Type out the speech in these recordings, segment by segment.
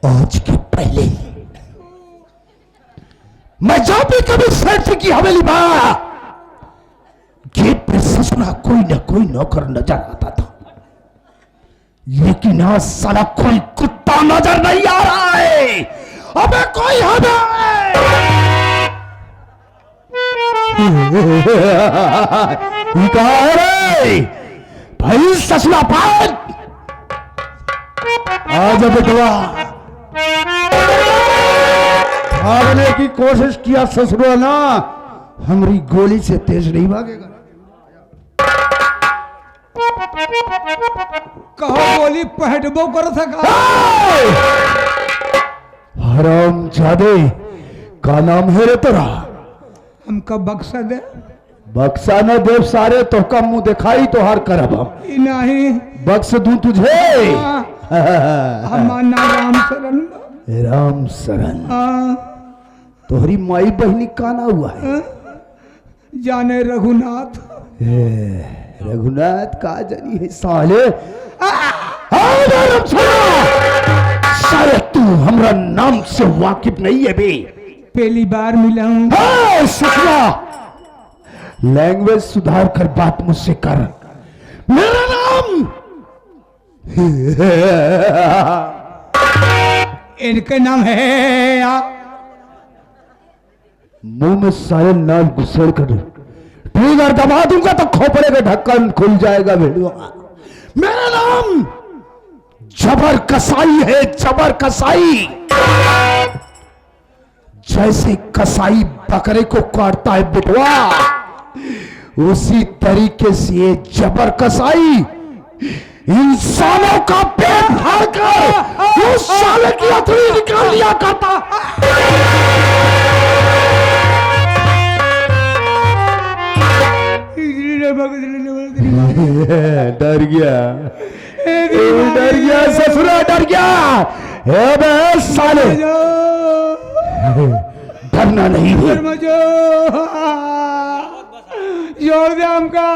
आज के पहले मैं जब भी कभी सेठ की हवेली में गेट पे ससुरा कोई ना कोई नौकर नजर आता था, लेकिन आज साला कोई कुत्ता नजर नहीं आ रहा है। अबे कोई हमें भाई ससुरा पाल आज बेटवा भागने की कोशिश किया ससुरा ना, हमारी गोली से तेज नहीं भागेगा। कहो गोली पहटबो कर सका। हराम जादे का नाम है रे तेरा? हमका बक्सा दे। बक्सा न देव सारे तो का मुंह दिखाई तो हार करब हम नहीं बक्स दूं तुझे। हमारा नाम राम शरण। राम शरण तोहरी माई बहनी काना हुआ है? जाने रघुनाथ। रघुनाथ का जनी है साले। साले तू हमरा नाम से वाकिफ नहीं है बे? पहली बार मिला हूं। लैंग्वेज सुधार कर बात मुझसे कर। मेरा नाम इनका नाम है मुंह में सारे नाल घुसेड़ कर ट्रिगर दबा दूंगा तो खोपड़े का ढक्कन खुल जाएगा भेड़ुआ। मेरा नाम जबर कसाई है, जबर कसाई। जैसे कसाई बकरे को काटता है बिटवा, उसी तरीके से ये जबर कसाई इंसानों का पेट फाड़ कर उस साले की अथरी निकाल लिया करता। डर गया, डर गया ससुरा, डर गया। साले डरना नहीं है। जोड़ दे हमका।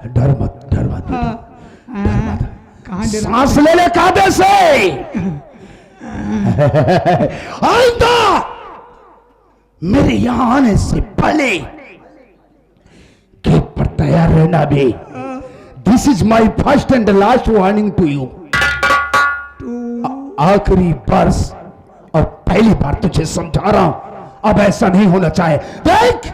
डर मत, डर मत, डर मत। सांस ले ले काबे से। आइंदा मेरे यहां आने से पहले गेट पर तैयार रहना भी। This is my first and last warning to you. आखिरी बार और पहली बार तुझे समझा रहा हूं, अब ऐसा नहीं होना चाहिए। देख,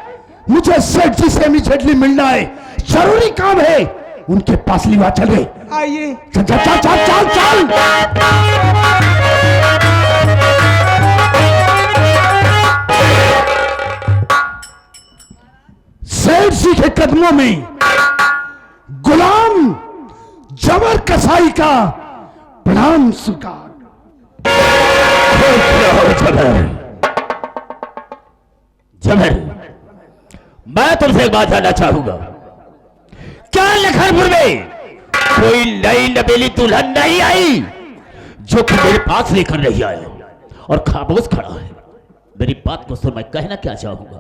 मुझे सेठ जी से इमीडिएटली मिलना है, जरूरी काम है। उनके पास लिवा चल गए। आइए। चल चल चल चल चल चल। सेठ जी के कदमों में गुलाम जबर कसाई का प्रणाम स्वीकार। जबर, मैं तुमसे एक बात जानना चाहूंगा। क्या लखनपुर में कोई नई नबेली दुल्हन नहीं आई जो कि मेरे पास लेकर नहीं आया और खामोश खड़ा है? मेरी बात को सुन, मैं कहना क्या चाहूंगा।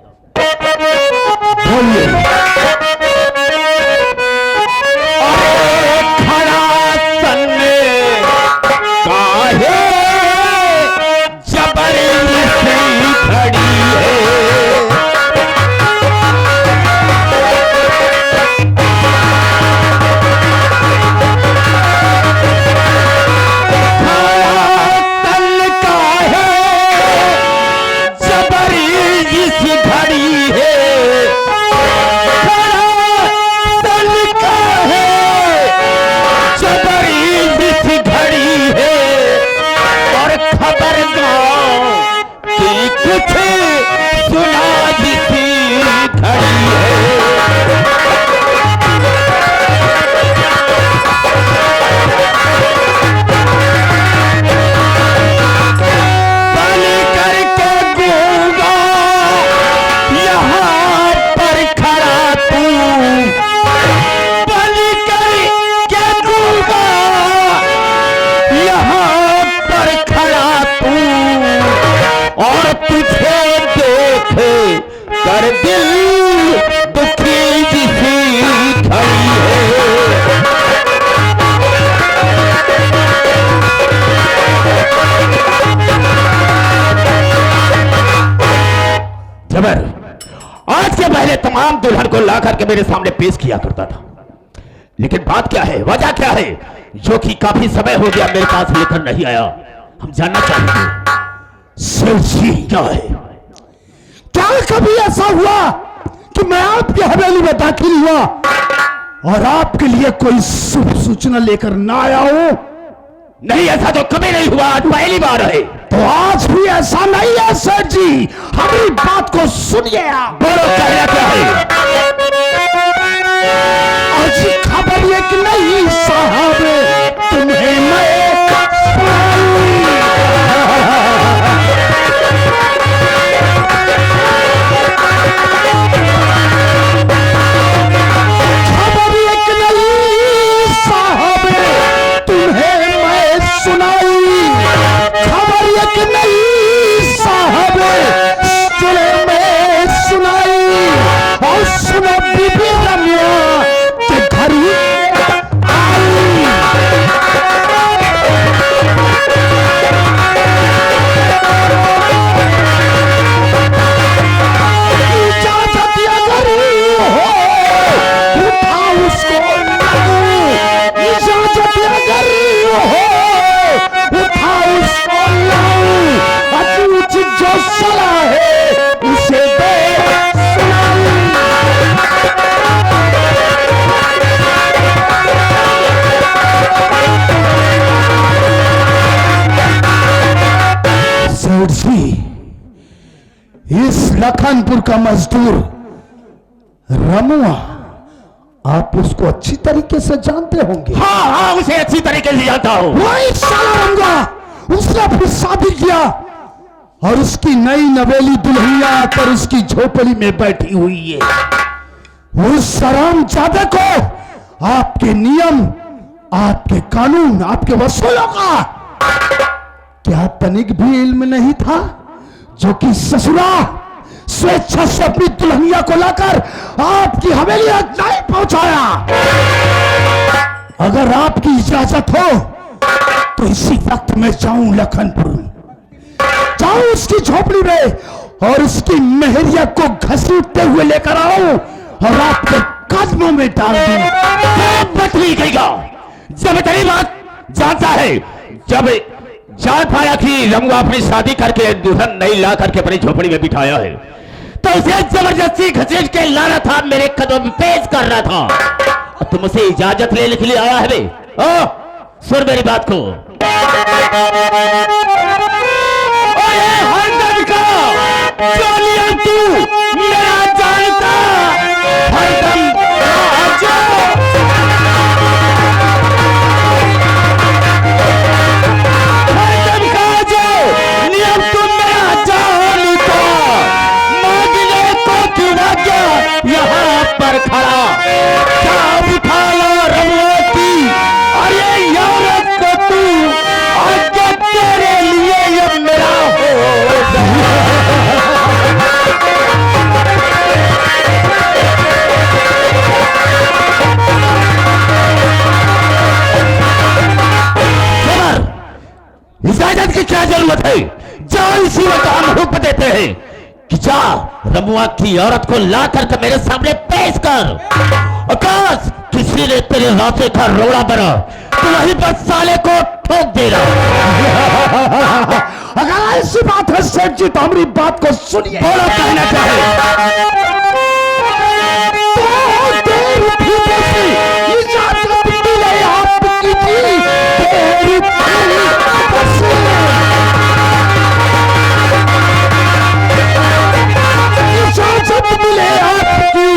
जबर आज के पहले तमाम दुल्हन को ला करके मेरे सामने पेश किया करता था, लेकिन बात क्या है, वजह क्या है जो कि काफी समय हो गया मेरे पास लेकर नहीं आया, हम जानना चाहेंगे। सर जी, क्या है? क्या कभी ऐसा हुआ कि मैं आपकी हवेली में दाखिल हुआ और आपके लिए कोई शुभ सूचना लेकर ना आया हूं? नहीं, ऐसा तो कभी नहीं हुआ, आज पहली बार है। तो आज भी ऐसा नहीं है सर जी, हमारी बात को सुनिए आप। बोलो, कहना क्या है? आज खबर ये कि नहीं साहब, तुम्हें मैं खबर ये कि नहीं साहब, तुम्हें मैं सुनाई। खबर ये कि नहीं साहब, तुम्हें मैं सुनाई। और सुनो बीबी रम्या के घर इजाजत अगर हो उठा उसको लाऊं। इजाजत अगर हो उठा उसको लाऊं। अचूच जो सलाह है उसे दे सुनाऊं। सेठ जी, इस लखनपुर का मजदूर रमुआ, आप उसको अच्छी तरीके से जानते होंगे। हाँ हाँ, उसे अच्छी तरीके से जानता हूँ। वही साला रमुआ, उसने फिर शादी किया और उसकी नई नवेली दुल्हनिया आकर उसकी झोपड़ी में बैठी हुई है। उस हरामजादे को आपके नियम, आपके कानून, आपके वसूलों का क्या तनिक भी इल्म नहीं था, जो कि ससुरा स्वेच्छा से अपनी दुल्हनिया को लाकर आपकी हवेली तक नहीं पहुंचाया। अगर आपकी इजाजत हो तो इसी वक्त मैं जाऊं लखनपुर, जाऊं उसकी झोपड़ी में और उसकी मेहरिया को घसीटते हुए लेकर आऊं और आपके कदमों में डाल दूं। बतली गईगा, जब तेरी बात जानता है, जब जान पाया कि रमुआ अपनी शादी करके दुल्हन नहीं ला करके अपनी झोपड़ी में बिठाया है, तो उसे जबरदस्ती घसीट के लाना था, मेरे कदम में पेश कर रहा था। और तुम उसे इजाजत लेने के लिए आया है बे? सुन मेरी बात को। ओए हरदम का जो नियम तू मेरा जानता, हरदम राजा। यहाँ पर खड़ा क्या उठा लो रमुआ की, अरे यार को तू आगे तेरे लिए ये मेरा हो। इजाजत की क्या जरूरत है? जान इसी वक्त हम हुक्म देते हैं कि जा रमुआ की औरत को ला करके मेरे सामने पेश कर। आकाश, किसी ने तेरे रास्ते का रोड़ा बना तो वहीं पर साले को ठोक देना। अगर ऐसी बात है सेठ जी तो हमारी बात को सुनिए। बोलो, कहना चाहे। इजाजत मिले आपकी थी, देर थी बस। इजाजत मिले आपकी,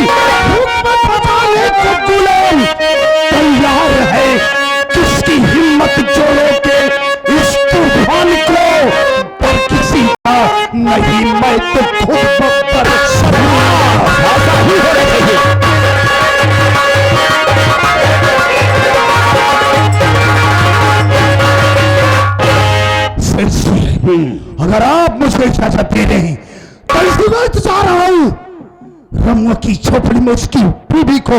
हुक्म बजाने को गुलाम तैयार है। किसकी हिम्मत जोड़े के इस तूफान को, पर किसी का नहीं, मैं तो खुद बब्बर ऐसा ही होना चाहिए। अगर आप मुझे इजाजत दे रहे हैं तो इसी वक्त जा रहा हूं, रमुआ की झोपड़ी में उसकी बीबी को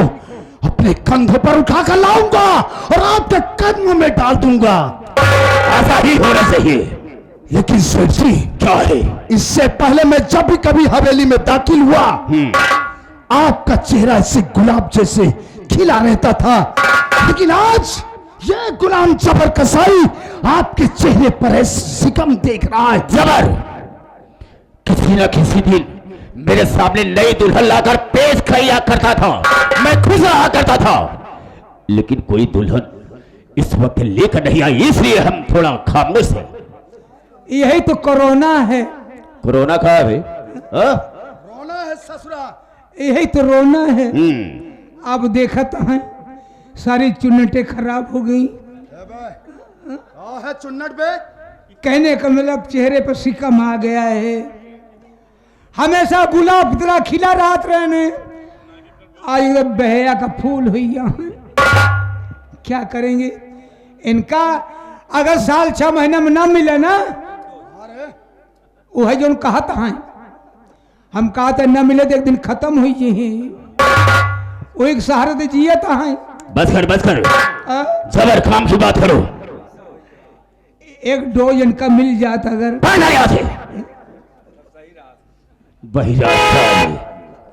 अपने कंधे पर उठाकर लाऊंगा और आपके कदमों में डाल दूंगा। ऐसा ही होना चाहिए। लेकिन सेठ जी, क्या है? इससे पहले मैं जब भी कभी हवेली में दाखिल हुआ, आपका चेहरा ऐसे गुलाब जैसे खिला रहता था, लेकिन आज ये गुलाम जबर कसाई आपके चेहरे पर ऐसे सिकम देख रहा है। जबर किसी न किसी दिन मेरे सामने नई दुल्हन लाकर पेश किया करता था, मैं खुश रहा करता था, लेकिन कोई दुल्हन इस वक्त लेकर नहीं आई, इसलिए हम थोड़ा खामोश हैं। यही तो कोरोना है। कोरोना कहा है भाई? रोना है ससुरा। यही तो रोना है। अब देखा तो है सारी चुन्नटें खराब हो गई। है चुन्नट बे? कहने का मतलब चेहरे पर सिकम आ गया है। हमेशा गुलाब की तरह खिला रात रहने, आज एकदम बहया का फूल हुई है। क्या करेंगे इनका? अगर साल 6 महीने में ना मिले ना, वो है जो कहा था, हम कहा था न मिले तो एक दिन खत्म हुई जी, वो एक सहारे दे जिया था। बस कर जबर काम की बात करो। एक डोज इनका मिल जाता अगर। वही रात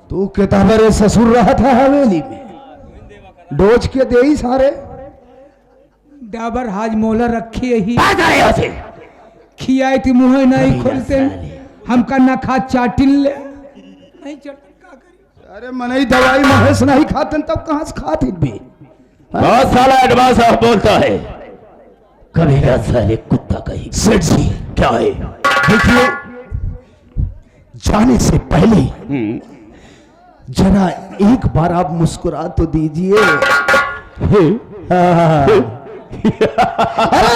तू किताबरे ससुर रहा था हवेली में, डोज के दे ही सारे डाबर हाजमोला रखी ही से खियाई थी, मुंह नहीं खोलते, हमका ना खा चाटिन ले नहीं अरे मनई दवाई महेश नहीं खाते तब कहां से खाती भी। बहुत साला एडवांस आप बोलता है, कभी ना साले कुत्ता कहीं। सेठ जी, क्या है? देखिए, जाने से पहले जरा एक बार आप मुस्कुरा तो दीजिए। अरे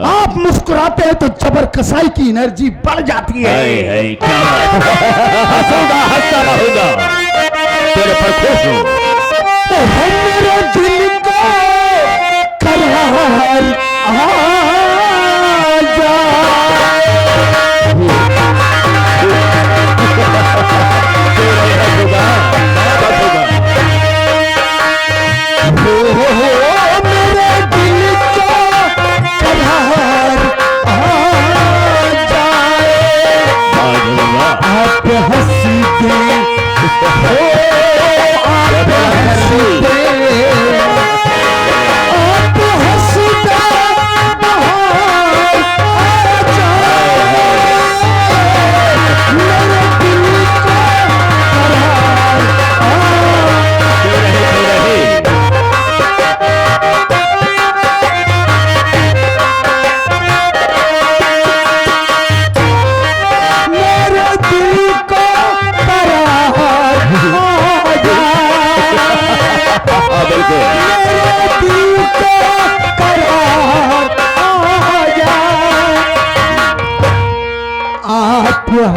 आप मुस्कुराते हैं तो जबर कसाई की एनर्जी बढ़ जाती है। क्या हंसूंगा, हंसता रहूंगा, तेरे पर खुश हूं। मेरे दिल को करार आजा,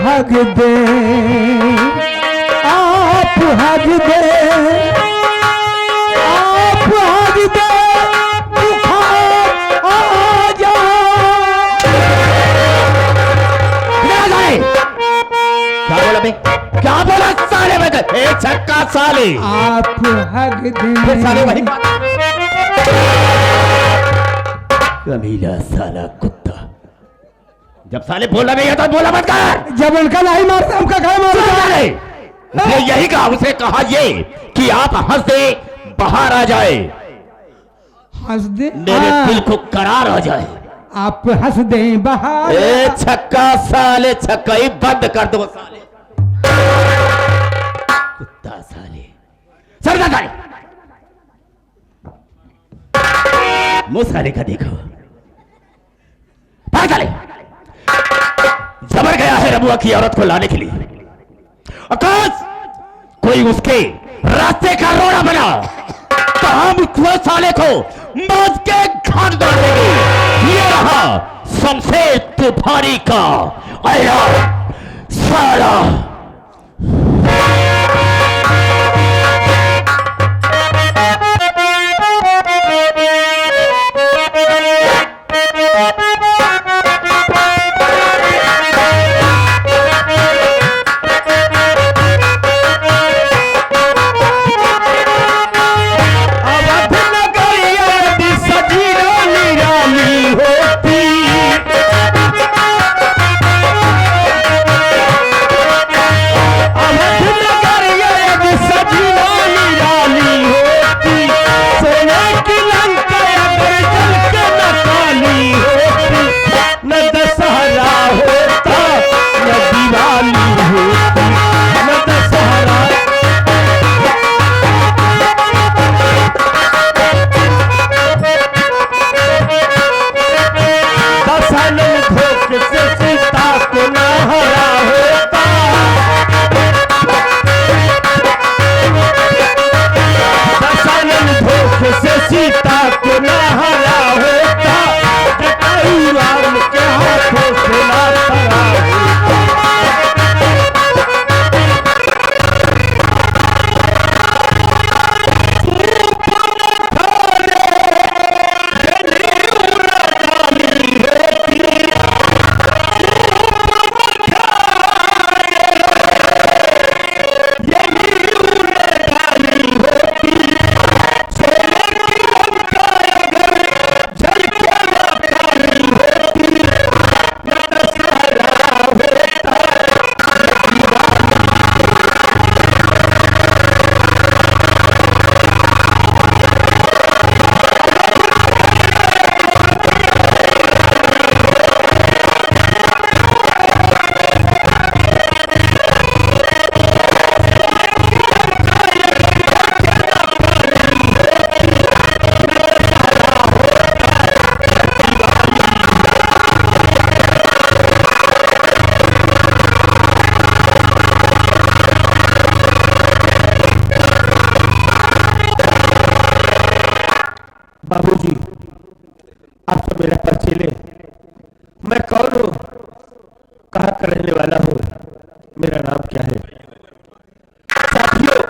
हग दे, आप हग दे, आप हग दे, बुखार आ जा। क्या बोला बे? क्या बोला साले? एक छक्का साले। आप हग दे साले वही कमीना साला कुत्ता। जब साले बोला नहीं है तो बोला मत कर। जब उनका नहीं मारता हमका क्या मारता? उसने यही कहा, उसे कहा ये कि आप हंस दे बाहर आ जाए, हंस दे मेरे दिल को करार आ जाए। आप हंस दे बाहर। ए छक्का साले, छक्का ही बंद कर दो साले, कुत्ता साले। सर साले, मुंह साले का देखो। भाग साले, जबर गया है रबुआ की औरत को लाने के लिए। आकाश, कोई उसके रास्ते का रोड़ा बना तो हम उस साले को मौत के घाट डाल देंगे। ये रहा शमशेर तूफानी का आया साला। को ना हरा होता, जटायु राम के हाथों से ना धरा होता। बाबूजी, आप तो मेरा परिचय ले। मैं कौन हूँ, कहाँ का रहने वाला हूँ, मेरा नाम क्या है? साथियों,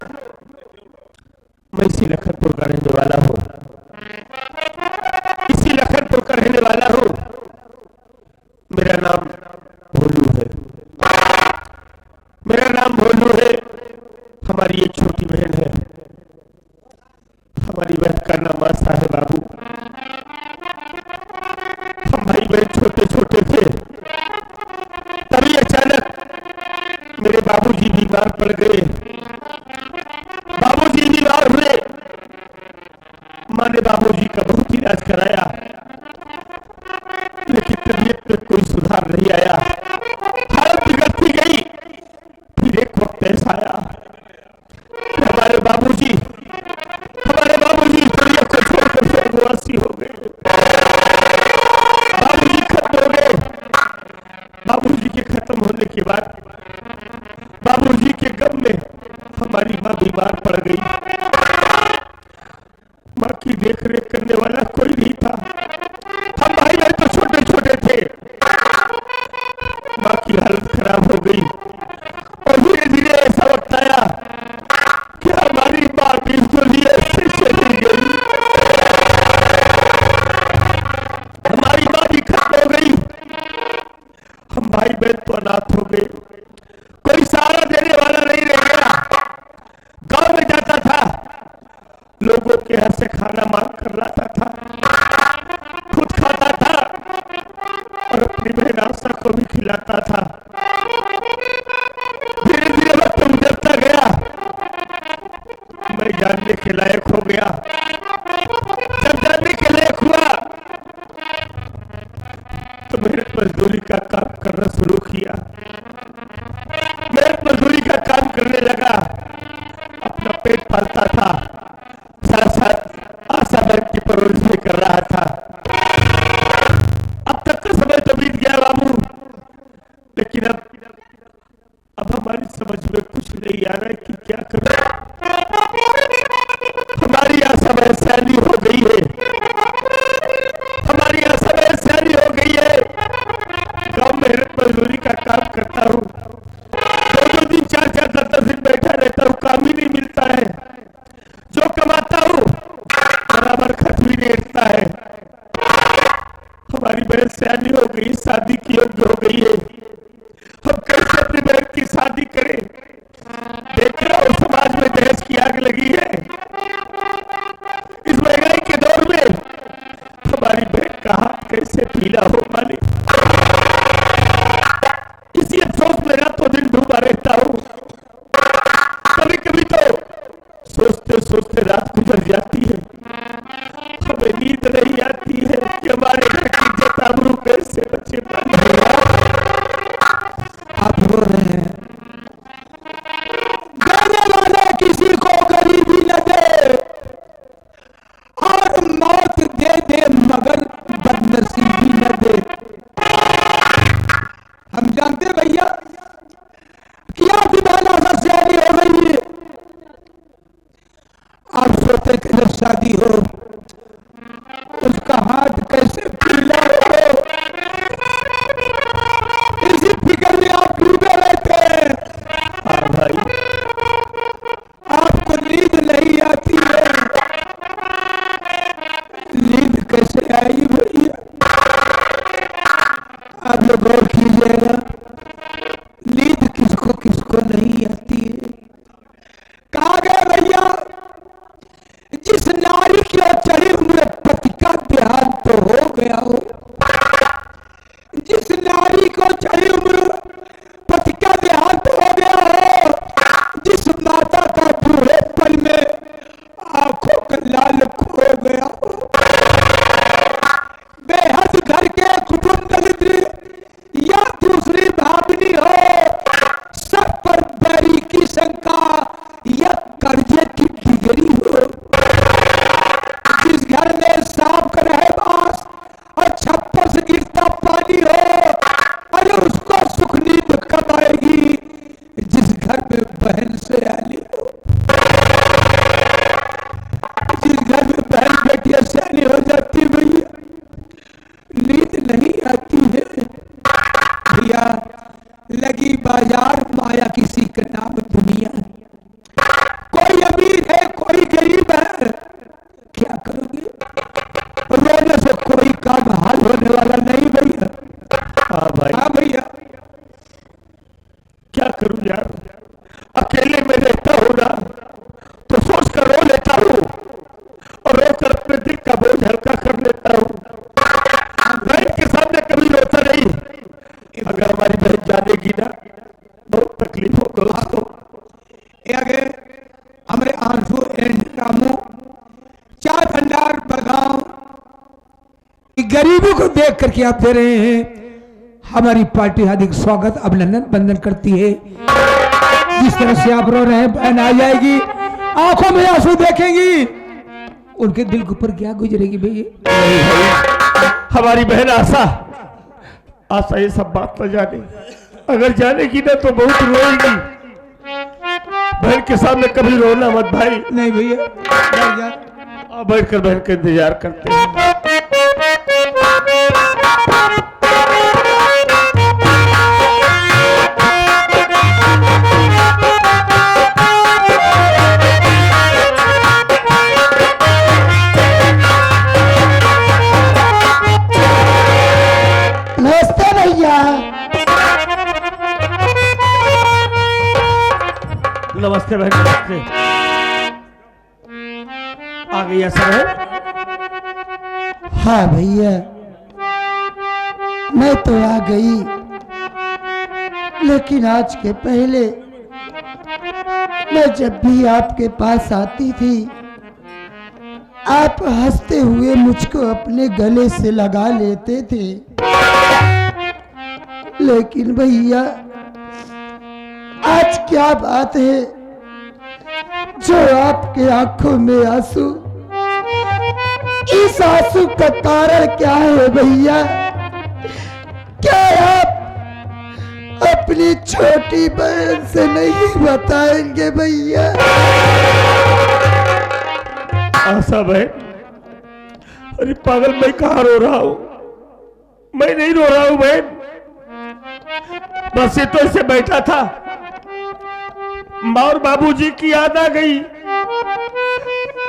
मैं इसी लखनपुर का रहने वाला हूँ, इसी लखनपुर का रहने वाला हूँ। मेरा नाम भोलू है, मेरा नाम भोलू है। हमारी एक छोटी बहन है, हमारी बहन का नाम आशा है। बाबू, हम भाई बहन छोटे छोटे थे, तभी अचानक मेरे बाबूजी बीमार पड़ गए। बाबूजी बीमार हुए, माँ ने बाबूजी का बहुत इलाज कराया, लेकिन तबीयत में कोई सुधार नहीं आया। हालत बिगड़ती गई। फिर एक वक्त ऐसा आया, हमारे बाबूजी दुनिया को छोड़कर स्वर्गवासी हो गए। बाबूजी खत्म हो गए। बाबूजी के खत्म होने के बाद बाबूजी के गम में हमारी माँ बीमार पड़ गई। माँ की देख रेख करने वाला कोई नहीं था। हम भाई बहन तो छोटे छोटे थे। माँ की हालत खराब हो गई और धीरे धीरे ऐसा वक्त आया कि हमारी माँ भी दुनिया से चली गई। हमारी माँ भी खत्म हो गई। हम भाई बहन तो अनाथ हो गए। कोई सहारा देने वाला नहीं रह गया। गांव में जाता था, लोगों के यहाँ से खाना मांग कर लाता था, खुद खाता था और अपनी बहन आशा को भी खिलाता था। धीरे धीरे वक्त गुजरता गया, मैं जानने के लायक हो गया। जब जानने के लायक हुआ तो मेहनत मजदूरी का काम करना शुरू किया। मेहनत मजदूरी का काम करने लगा, अपना पेट पालता था, साथ साथ आशा बहन की परवरिश भी कर रहा था। अब तक का समय तो बीत गया बाबू, लेकिन अब हमारी समझ में कुछ नहीं आ रहा है कि क्या करें। हमारी आशा बहन सैनी हो गई है, हमारी आशा बहन सैनी हो गई है। गांव में मेहनत मजदूरी का काम करता हूँ, 2-2 दिन 4-4 10-10 दिन बैठा रहता हूँ, काम ही नहीं मिलता है। जो कमाता हूँ बराबर खर्च भी नहीं उठता है। हमारी बहन सयानी हो गई, शादी की योग्य हो गई है। हम कैसे अपनी बहन की शादी करें? देख रहा हूं समाज में दहेज की आग लगी है। इस महंगाई के दौर में हमारी बहन का हाथ कैसे पीला हो मालिक। इसी अफसोस में रातों दिन डूबा रहता हूँ। कभी कभी तो सोचते सोचते रात गुजर जाती है, हमें नींद नहीं आती है कि हमारे घर की इज्जत आबरू कैसे बचे। आप रो रहे हैं। देने वाला किसी को गरीबी न दे और मौत दे दे मगर बदनसीबी न दे। हम जानते भैया कि आपकी बहना सा शादी हो गई है। आप सोचते कि जब शादी हो लाल खो गया। बेहद घर के कुटुंब दरिद्र या दूसरी भावनी हो, सब पर बैरी की शंका या कर्जे की डिगरी हो। जिस घर में सांप का रहे बास और छप्पर से गिरता पानी हो, अरे उसको सुख नींद कब आएगी। जिस घर में बहन से आली हो, जिस घर में बहन बेटियां सयानी हो जाती भैया, नींद नहीं आती है भैया। लगी बाजार माया किसी का नाम दुनिया। कोई अमीर है कोई गरीब है, क्या करोगे? रोने से कोई काम हाल होने वाला नहीं भैया। हाँ भाई, हाँ भैया, क्या करूं यार, अकेले में रहता हूं ना तो सोच कर रो लेता हूं और रोकर अपने दिल का बोझ हल्का कर लेता हूं। बहन के सामने कभी रोता नहीं। अगर हमारी बहन जानेगी ना बहुत तकलीफ हो दोस्तों। ये आगे हमारे आंसू एंड रामू चार भंडार बड़गांव गरीबों को देख करके आप दे रहे हैं। हमारी पार्टी हार्दिक स्वागत अभिनंदन वंदन करती है। जिस तरह से आप रो रहे हैं, बहन आ जाएगी, आंखों में आंसू देखेंगी, उनके दिल के ऊपर क्या गुजरेगी भैया। हमारी बहन आशा ये सब बात न जाने, अगर जानेगी ना तो बहुत रोएगी। बहन के सामने कभी रोना मत भाई। नहीं भैया, बैठ कर बहन का इंतजार करते हैं। नमस्ते भैया। नमस्ते बहन, नमस्ते। आ गई ऐसा है? हाँ भैया, मैं तो आ गई, लेकिन आज के पहले मैं जब भी आपके पास आती थी, आप हंसते हुए मुझको अपने गले से लगा लेते थे। लेकिन भैया आज क्या बात है जो आपके आंखों में आंसू, इस आंसू का कारण क्या है भैया? क्या आप अपनी छोटी बहन से नहीं बताएंगे भैया? आशा बहन, अरे पागल, मैं कहाँ रो रहा हूँ? मैं नहीं रो रहा हूँ बहन, बस ये तो ऐसे बैठा था, माँ और बाबूजी की याद आ गई,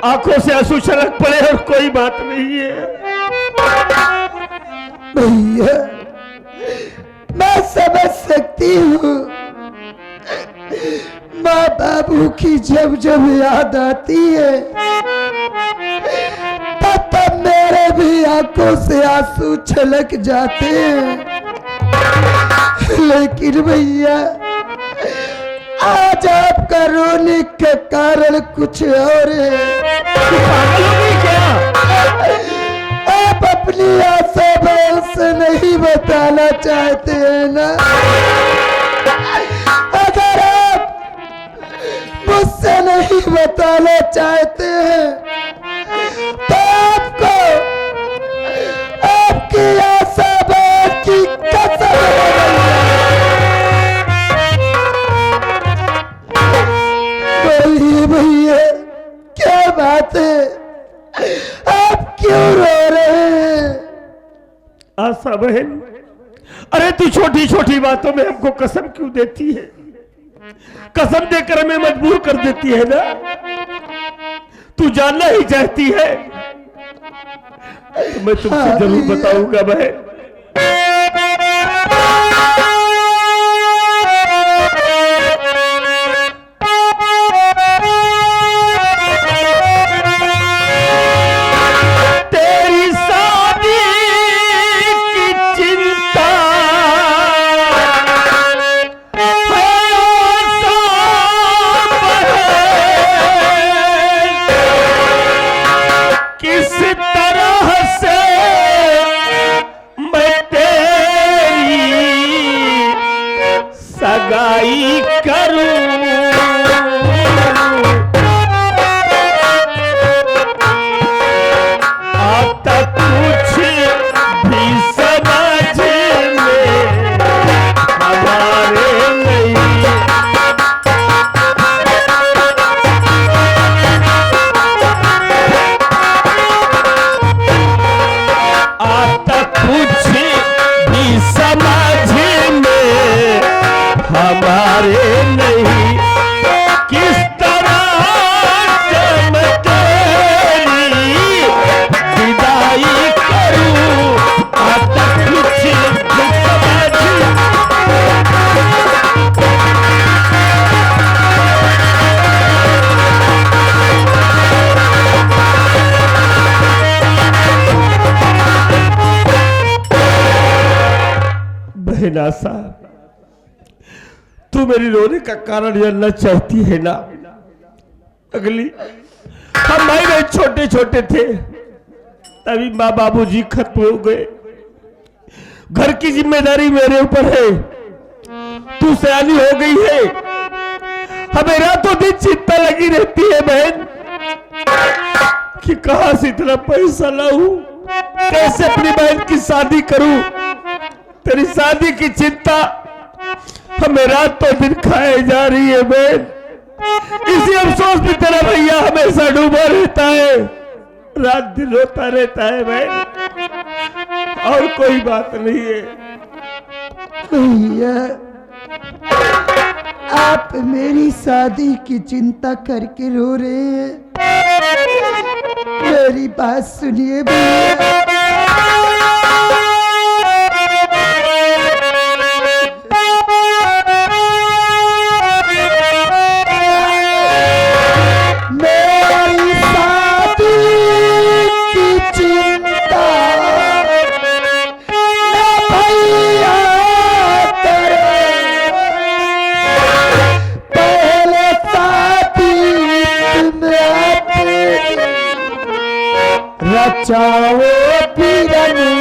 आंखों से आंसू छलक पड़े और कोई बात नहीं है। भैया मैं समझ सकती हूँ, माँ बाबू की जब जब याद आती है तब मेरे भी आंखों से आंसू छलक जाते हैं। लेकिन भैया आज आपका रोने का कारण कुछ और है। पागल हो गई क्या? आप अपनी आशा बहन से नहीं बताना चाहते हैं ना? अगर आप मुझसे नहीं बताना चाहते हैं तो आपको आपकी आशा बहन की कसम बोलिए भैया, क्या बात है? आप क्यों रो रहे हैं? आशा बहन, अरे तू छोटी छोटी बातों में हमको कसम क्यों देती है? कसम देकर हमें मजबूर कर देती है ना? तू जानना ही चाहती है तो मैं तुमसे जरूर बताऊंगा बहन। है ना आशा? तू मेरी रोने का कारण जानना चाहती है ना? अगली हम भाई बहन छोटे छोटे थे, तभी माँ बाबूजी खत्म हो गए। घर की जिम्मेदारी मेरे ऊपर है, तू सयानी हो गई है। हमें रातों दिन चिंता लगी रहती है बहन कि कहां से इतना पैसा लाऊं, कैसे अपनी बहन की शादी करूं। तेरी शादी की चिंता हमें रातों दिन खाए जा रही है बहन। इसी अफसोस में तेरा भैया हमेशा डूबा रहता है, रात दिन रोता रहता है बहन, और कोई बात नहीं है। भैया आप मेरी शादी की चिंता करके रो रहे हैं, मेरी बात सुनिए भैया। मेरी शादी की चिंता भैया करे, पहले शादी तुम रचाओ पीरनी,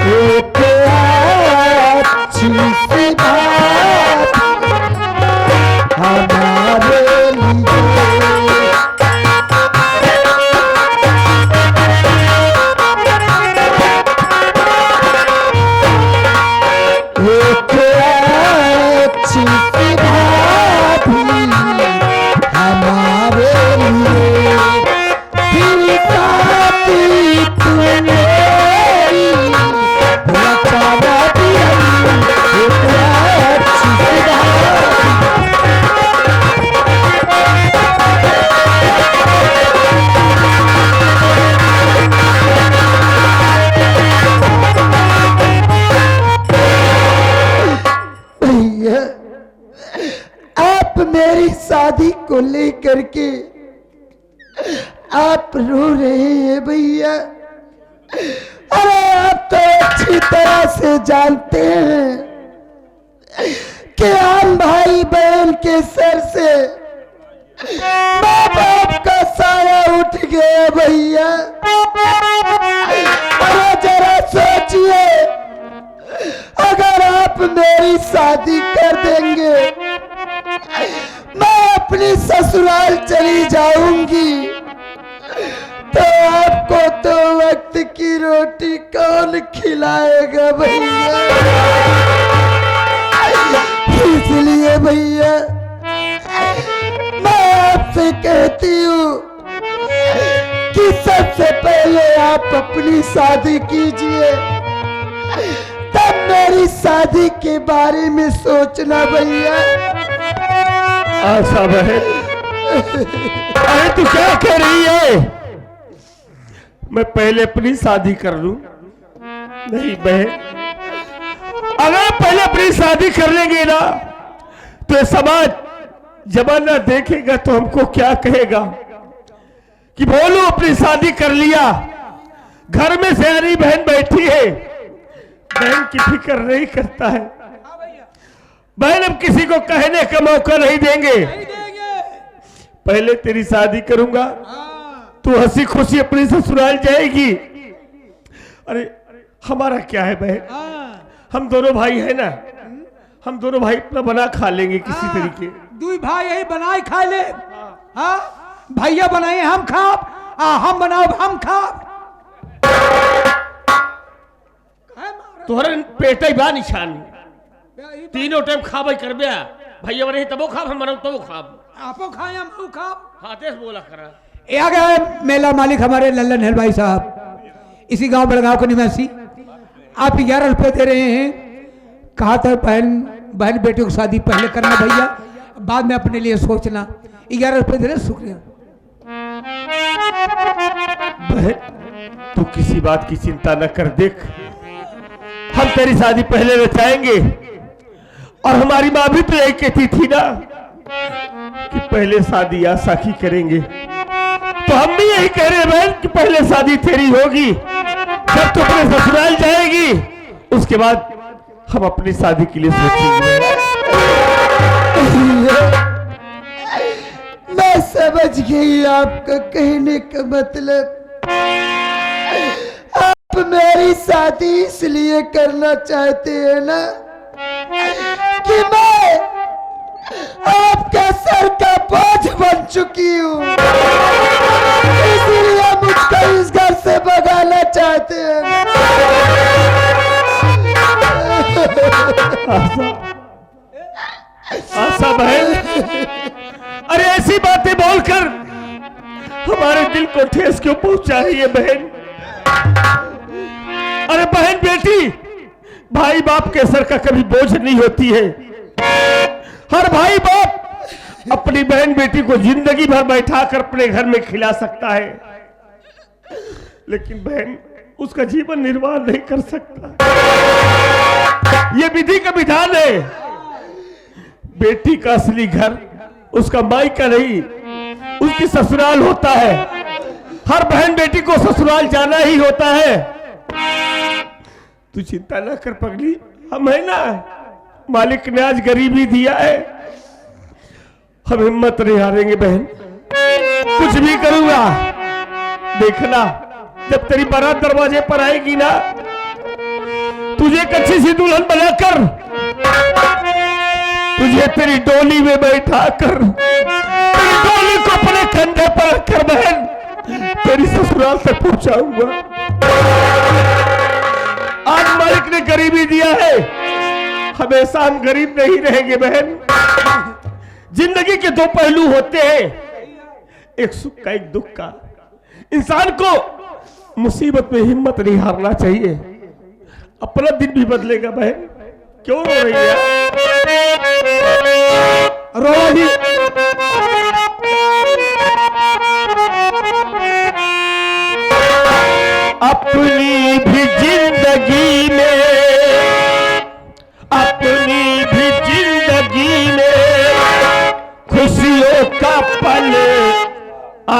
एक अच्छी सी बात हमारे लिए। एक अच्छी सी बात हमारे लिए, फिर साथी तुम मेरी रचाना पीरनी, एक अच्छी सी बात। भैया आप मेरी शादी को लेकर के आप रो रहे हैं भैया। अरे आप तो अच्छी तरह से जानते हैं कि हम भाई बहन के सर से माँ बाप का साया उठ गया भैया। अरे जरा सोचिए, अगर आप मेरी शादी कर देंगे, मैं अपनी ससुराल चली जाऊंगी, तो आपको तो वक्त की रोटी कौन खिलाएगा भैया। इसलिए भैया मैं आपसे कहती हूँ कि सबसे पहले आप अपनी शादी कीजिए, तब मेरी शादी के बारे में सोचना भैया। आशा बहन, अरे तू क्या कह रही है? मैं पहले अपनी शादी कर लूं? नहीं बहन, अगर पहले अपनी शादी कर लेंगे ना, तो समाज जमाना देखेगा तो हमको क्या कहेगा कि बोलो अपनी शादी कर लिया, घर में सयानी बहन बैठी है, बहन की फिक्र नहीं करता है। बहन अब किसी को कहने का मौका नहीं देंगे। पहले तेरी शादी करूंगा, तू हंसी खुशी अपनी ससुराल जाएगी। अरे हमारा क्या है बहन, हम दोनों भाई है ना, हम दोनों भाई अपना बना खा लेंगे किसी तरीके। दुई भाई यही बनाए खा ले। हाँ भैया बनाए हम खाब, हम बनाओ हम खाब। तोहरे पेट बा निशान, तीनों टाइम खाब करबे। भैया बने तबो खाब, हम बनाओ तबो खाब, आपो खाए हम खाब। हाथे से बोला करा। ये आ गए मेला मालिक हमारे लल्लन हलवाई साहब, इसी गांव बड़गांव के निवासी। आप 11 रुपए दे रहे हैं। कहा था बहन बेटियों की शादी पहले करना भैया, बाद में अपने लिए सोचना। 11 रुपए दे रहे, शुक्रिया। बहन तू किसी बात की चिंता न कर, देख हम तेरी शादी पहले रचाएंगे। और हमारी माँ भी तो यही कहती थी ना कि पहले शादी आशा की करेंगे, तो हम भी यही कह रहे हैं बहन कि पहले शादी तेरी होगी, जब तू अपने ससुराल जाएगी उसके बाद हम अपनी शादी के लिए सोचेंगे। मैं समझ गई आपका कहने का मतलब। आप मेरी शादी इसलिए करना चाहते हैं ना कि मैं आपका सर का बोझ बन चुकी हूँ, इसलिए मुझको इस घर से भगाना चाहते हैं। आशा बहन, अरे ऐसी बातें बोलकर हमारे दिल को ठेस क्यों पहुंचा रही है बहन? अरे बहन बेटी भाई बाप के सर का कभी बोझ नहीं होती है। हर भाई बाप अपनी बहन बेटी को जिंदगी भर बैठा कर अपने घर में खिला सकता है, लेकिन बहन उसका जीवन निर्वाह नहीं कर सकता। यह विधि का विधान है। बेटी का असली घर उसका मायका नहीं, उसकी ससुराल होता है। हर बहन बेटी को ससुराल जाना ही होता है। तू चिंता ना कर पगली, हम है ना, मालिक ने आज गरीबी दिया है, हम हिम्मत नहीं हारेंगे बहन। कुछ भी करूंगा, देखना जब तेरी बारात दरवाजे पर आएगी ना, तुझे एक अच्छी सी दुल्हन बनाकर तुझे तेरी डोली में बैठा कर, तेरी डोली को अपने कंधे पर रखकर बहन तेरी ससुराल तक पहुंचाऊंगा। आज मालिक ने गरीबी दिया है, हमेशा हम गरीब नहीं रहेंगे बहन। जिंदगी के दो पहलू होते हैं, एक सुख का एक दुख का। इंसान को मुसीबत में हिम्मत नहीं हारना चाहिए। अपना दिन भी बदलेगा बहन। क्यों रो रही है? रो रही अपनी भी जिंदगी में, अपनी भी जिंदगी में खुशियों का पल आ